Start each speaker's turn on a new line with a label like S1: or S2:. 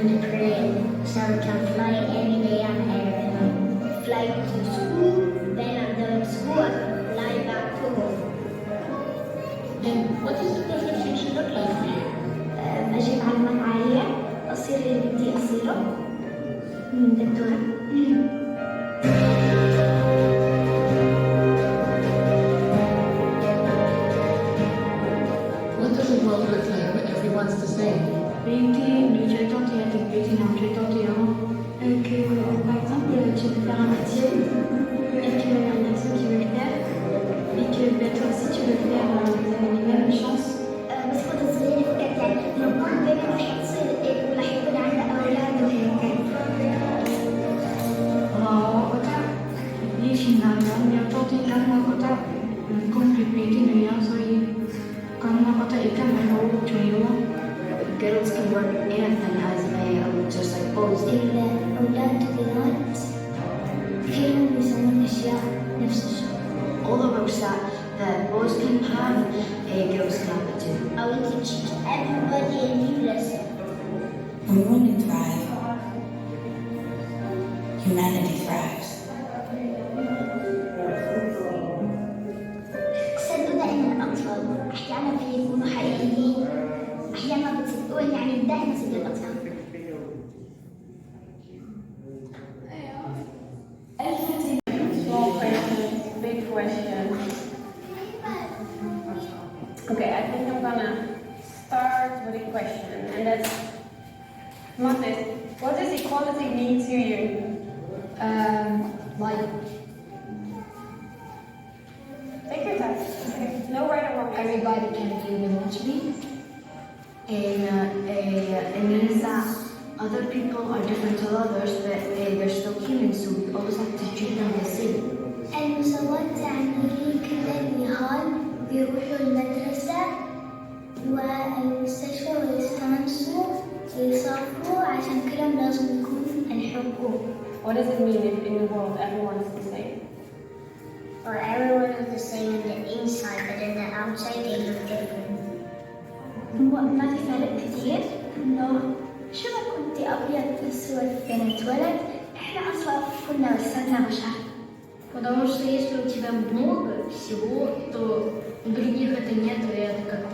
S1: and pray, so we can fly every day on air. Fly to school, then I'm done with school, I can fly back to home.
S2: And what does the perfect future look like for you?
S1: أجيب معلومات عالية، أصير اللي بدي أصيره، دكتورة.
S2: What does the world look like where everyone's the same?
S3: Beauty, nous je tente et avec beauty, non, je tente et que, par exemple, tu veux faire un métier et qu'il y a une personne qui veut le faire et que toi aussi tu veux le faire, vous avez les mêmes chances.
S1: بس كنت صغيرة فكرت يعني لو كل بنت رح تصير ورح يكون عندها أولاد وهيك.
S3: وقتها يشينانا يعطي لنا قطع complicated نيازوي كنا قطع يكملوا جويوا.
S4: Girls can work anything as male, just like boys do.
S1: الأولاد والبنات فيهم يسوون أشياء نفس الشيء.
S4: All the roles that boys can have, girls can have it too.
S1: I want to teach everybody a new lesson.
S5: When women thrive, humanity thrives.
S1: صدقوا دائما الأطفال أحيانا بيكونوا حقيقيين أحيانا بتصدقوا يعني دائما صدق الأطفال.
S6: Small question, big question. Okay, I think I'm gonna start with a question, and that's, Mathis, what does equality mean to you?
S4: Like,
S6: Take your time. Okay. No right or wrong answer.
S4: everybody can be who they want to be. And it means that other people are different to others, but they're still human, so we always have to treat them the same.
S1: المساواة تعني كل النهار بيروحوا المدرسة والمستشفى ويستانسوا ويسافروا عشان كلهم لازم يكون الحقوق.
S6: What does it mean if in the world everyone is the same?
S1: Or everyone is the same on the inside, but in the outside they look different. ما في فرق كتير إنه شو ما كنتي أبيض أسود بنتولد إحنا أصلا كنا وصلنا بشر.
S3: Потому что если у тебя много всего, то других это нет, и это как